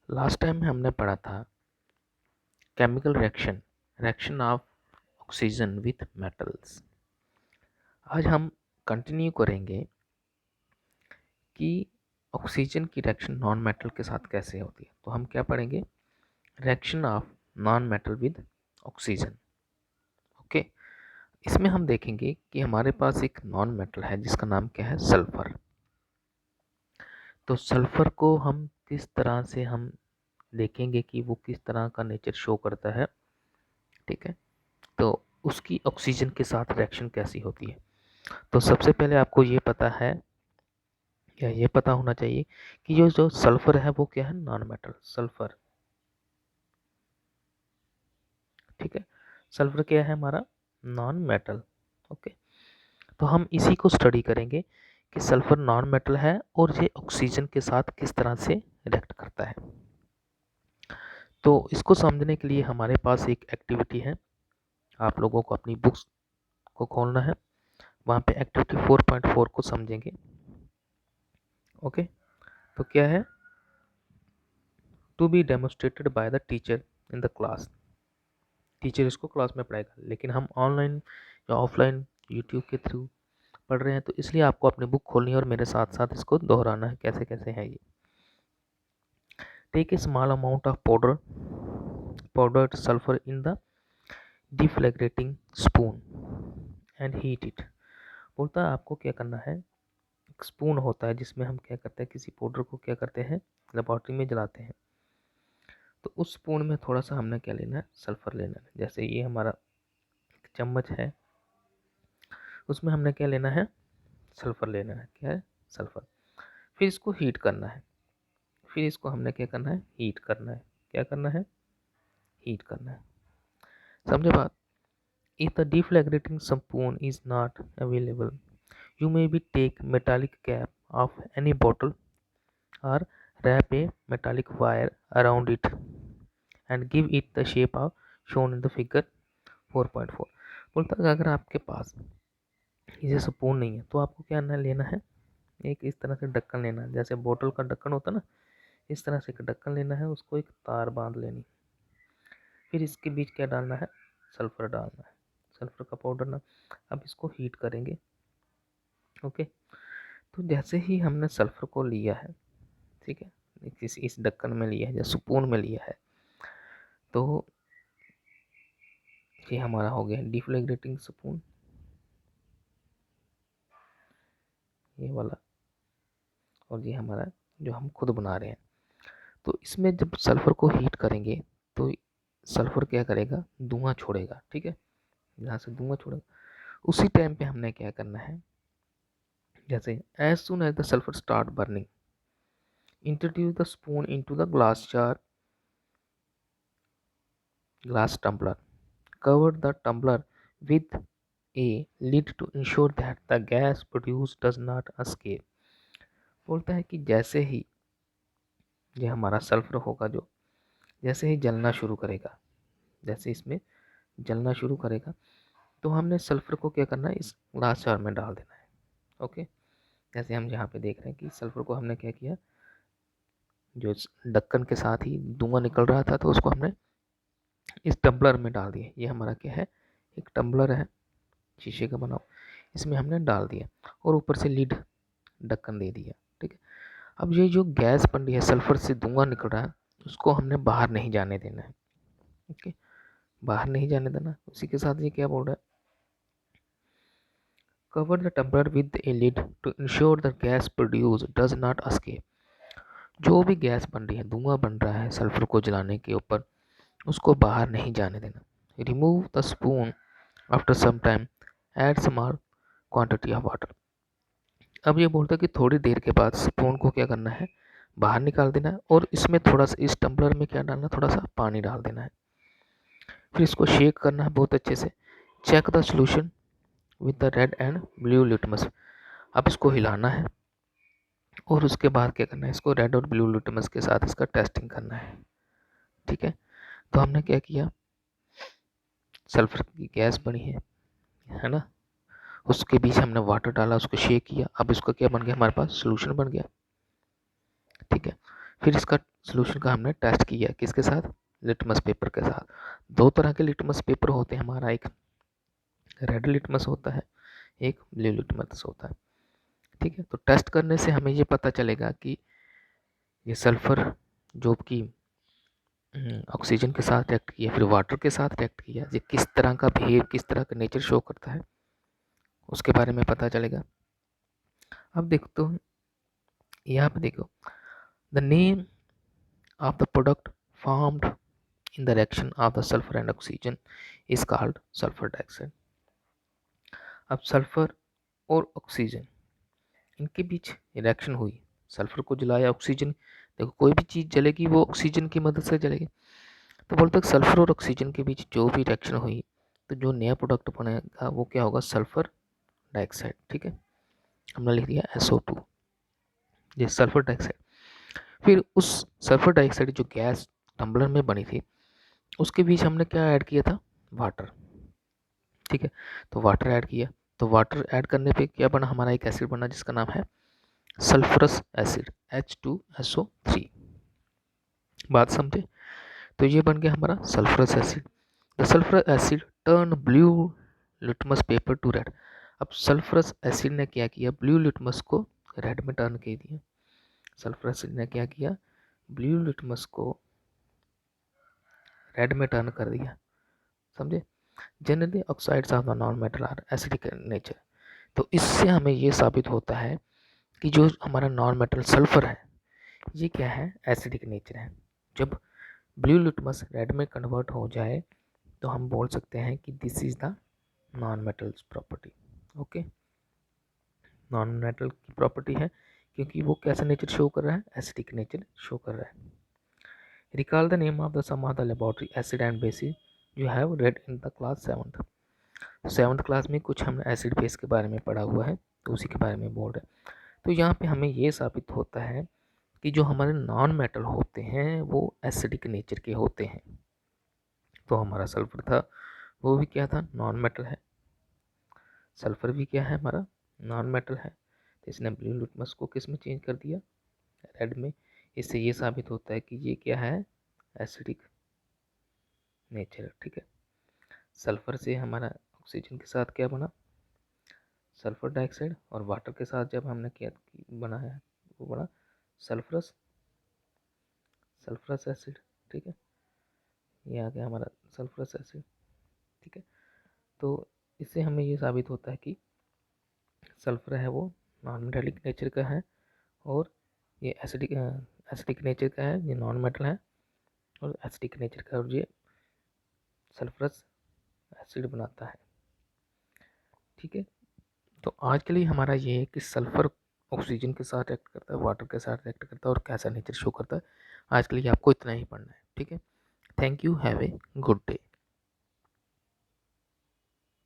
Last time हमने पढ़ा था chemical reaction of oxygen with metals. आज हम कंटिन्यू करेंगे कि ऑक्सीजन की रिएक्शन नॉन मेटल के साथ कैसे होती है। तो हम क्या पढ़ेंगे, reaction of non metal with oxygen. Okay, इसमें हम देखेंगे कि हमारे पास एक नॉन मेटल है जिसका नाम क्या है, सल्फर। तो सल्फर को हम किस तरह से हम देखेंगे कि वो किस तरह का नेचर शो करता है। ठीक है, तो उसकी ऑक्सीजन के साथ रिएक्शन कैसी होती है। तो सबसे पहले आपको ये पता है या ये पता होना चाहिए कि जो सल्फर है वो क्या है, नॉन मेटल सल्फर। ठीक है, सल्फर क्या है हमारा, नॉन मेटल। ओके, तो हम इसी को स्टडी करेंगे कि सल्फर नॉन मेटल है और ये ऑक्सीजन के साथ किस तरह से रिएक्ट करता है। तो इसको समझने के लिए हमारे पास एक एक्टिविटी है, आप लोगों को अपनी बुक्स को खोलना है, वहाँ पे एक्टिविटी 4.4 को समझेंगे। ओके, तो क्या है, to be demonstrated by the teacher in the class. Teacher इसको क्लास में पढ़ाएगा, लेकिन हम ऑनलाइन या ऑफलाइन यूट्यूब के थ्रू पढ़ रहे हैं, तो इसलिए आपको अपनी बुक खोलनी है और मेरे साथ साथ इसको दोहराना है कैसे कैसे है ये। Take a small amount of powdered sulphur in the deflagrating spoon and heat it. बोलता है आपको क्या करना है, एक स्पून होता है जिसमें हम क्या करते हैं, किसी पाउडर को क्या करते हैं, लेबोरेटरी में जलाते हैं। तो उस स्पून में थोड़ा सा हमने क्या लेना है, सल्फर लेना है। जैसे ये हमारा एक चम्मच है, उसमें हमने क्या लेना है, सल्फर लेना है। क्या है, सल्फर। फिर इसको हीट करना है, फिर इसको हमने क्या करना है, हीट करना है। क्या करना है, हीट करना है। समझे बात। If the deflagrating spoon is not available, you may be take metallic cap of any bottle or wrap a metallic wire around it and give it the shape of shown in the figure 4.4। बोलता है अगर आपके पास ये spoon नहीं है तो आपको क्या लेना है, एक इस तरह से ढक्कन लेना है, जैसे बोतल का ढक्कन होता है ना, इस तरह से एक ढक्कन लेना है, उसको एक तार बांध लेनी। फिर इसके बीच क्या डालना है, सल्फर डालना है, सल्फर का पाउडर ना। अब इसको हीट करेंगे। ओके, तो जैसे ही हमने सल्फर को लिया है, ठीक है, इस ढक्कन में लिया है या स्पून में लिया है, तो ये हमारा हो गया डिफ्लैग्रेटिंग स्पून, ये वाला, और ये हमारा जो हम खुद बना रहे हैं। तो इसमें जब सल्फर को हीट करेंगे तो सल्फर क्या करेगा, धुआं छोड़ेगा। ठीक है, यहाँ से धुआं छोड़ेगा। उसी टाइम पे हमने क्या करना है, जैसे as soon as the sulphur start burning, introduce the spoon into the glass jar, glass tumbler, cover the tumbler with a lid to ensure that the gas produced does not escape। बोलता है कि जैसे ही ये हमारा sulphur होगा, जो जैसे ही जलना शुरू करेगा, जैसे इसमें जलना शुरू करेगा, तो हमने सल्फर को क्या करना है, इस ग्लास जार में डाल देना है। ओके, जैसे हम यहाँ पे देख रहे हैं कि सल्फर को हमने क्या किया, जो ढक्कन के साथ ही धुआं निकल रहा था, तो उसको हमने इस टम्बलर में डाल दिया। ये हमारा क्या है, एक टम्बलर है शीशे का बना, इसमें हमने डाल दिया और ऊपर से लीड ढक्कन दे दिया। ठीक है, अब ये जो गैस बन रही है, सल्फर से धुआं निकल रहा है, उसको हमने बाहर नहीं जाने देना है। ओके, बाहर नहीं जाने देना। उसी के साथ ये क्या बोल रहा है, cover the tumbler with a lid to ensure the gas produce does not escape. जो भी गैस बन रही है, धुआं बन रहा है सल्फर को जलाने के ऊपर, उसको बाहर नहीं जाने देना। Remove the spoon after some time, add small quantity of water. अब ये बोलता है कि थोड़ी देर के बाद स्पून को क्या करना है, बाहर निकाल देना है, और इसमें थोड़ा सा इस टम्बलर में क्या डालना है, थोड़ा सा पानी डाल देना है। फिर इसको शेक करना है बहुत अच्छे से। Check the solution with the red and blue litmus. अब इसको हिलाना है और उसके बाद क्या करना है, इसको रेड और ब्लू लिटमस के साथ इसका टेस्टिंग करना है। ठीक है, तो हमने क्या किया, सल्फर की गैस बनी है ना, उसके बीच हमने वाटर डाला, उसको शेक किया। अब इसका क्या बन गया, हमारे पास सोल्यूशन बन गया। फिर इसका सोल्यूशन का हमने टेस्ट किया किसके साथ, लिटमस पेपर के साथ। दो तरह के लिटमस पेपर होते हैं हमारा, एक रेड लिटमस होता है, एक ब्लू लिटमस होता है। ठीक है, तो टेस्ट करने से हमें ये पता चलेगा कि ये सल्फर जो कि ऑक्सीजन के साथ रिएक्ट किया, फिर वाटर के साथ रिएक्ट किया, ये किस तरह का बिहेव, किस तरह का नेचर शो करता है, उसके बारे में पता चलेगा। अब देखो तो यहाँ पे देखो, the name of the product formed in the reaction of the sulphur and oxygen is called sulphur dioxide. अब सल्फर और ऑक्सीजन इनके बीच रिएक्शन हुई, सल्फर को जलाया, ऑक्सीजन, देखो कोई भी चीज़ जलेगी वो ऑक्सीजन की मदद से जलेगी, तो बोलते हैं सल्फर और ऑक्सीजन के बीच जो भी रिएक्शन हुई तो जो नया प्रोडक्ट बनेगा वो क्या होगा, सल्फर डाइऑक्साइड। ठीक है, हमने लिख दिया SO2, ये सल्फर डाइऑक्साइड। फिर उस सल्फर डाइऑक्साइड जो गैस टम्बलर में बनी थी उसके बीच हमने क्या ऐड किया था, वाटर। ठीक है, तो वाटर ऐड किया, तो वाटर ऐड करने पे क्या बना, हमारा एक एसिड बना जिसका नाम है सल्फरस एसिड H2SO3। बात समझे, तो ये बन गया हमारा sulphurous acid. The sulphurous acid turn blue litmus paper to red. अब सल्फरस एसिड ने क्या किया, ब्लू लिटमस को रेड में टर्न कर दिया। सल्फरस एसिड ने क्या किया, ब्लू लिटमस को रेड में टर्न कर दिया, समझे। Generally oxides of the non metal are acidic nature. तो इससे हमें ये साबित होता है कि जो हमारा नॉन मेटल सल्फर है ये क्या है, एसिडिक नेचर है। जब ब्लू लिटमस रेड में कन्वर्ट हो जाए तो हम बोल सकते हैं कि this is the non metal property. Okay, non metal की प्रॉपर्टी है क्योंकि वो कैसा नेचर शो कर रहा है, एसिडिक नेचर शो कर रहा है। Recall the name of the some of the laboratory acid and bases you have read in the class 7th class में कुछ हमने एसिड बेस के बारे में पढ़ा हुआ है, तो उसी के बारे में बोल रहे हैं। तो यहाँ पे हमें ये साबित होता है कि जो हमारे नॉन मेटल होते हैं वो एसिडिक नेचर के होते हैं। तो हमारा सल्फर था वो भी क्या था, नॉन मेटल है। सल्फर भी क्या है, हमारा नॉन मेटल है। तो इसने ब्लू लिटमस को किस में चेंज कर दिया, रेड में। इससे ये साबित होता है कि ये क्या है, एसिडिक नेचर। ठीक है, सल्फर से हमारा ऑक्सीजन के साथ क्या बना, सल्फर डाइऑक्साइड, और वाटर के साथ जब हमने क्या बनाया वो बना सल्फरस एसिड। ठीक है, ये आ गया हमारा सल्फरस एसिड। ठीक है, तो इससे हमें ये साबित होता है कि सल्फर है वो नॉन मेटालिक नेचर का है और ये एसिडिक नेचर का है, ये नॉन मेटल है और एसिडिक नेचर का, और ये सल्फरस एसिड बनाता है। ठीक है, तो आज के लिए हमारा ये है कि सल्फर ऑक्सीजन के साथ रिएक्ट करता है, वाटर के साथ रिएक्ट करता है और कैसा नेचर शो करता है। आज के लिए आपको इतना ही पढ़ना है। ठीक है, thank you, have a good day.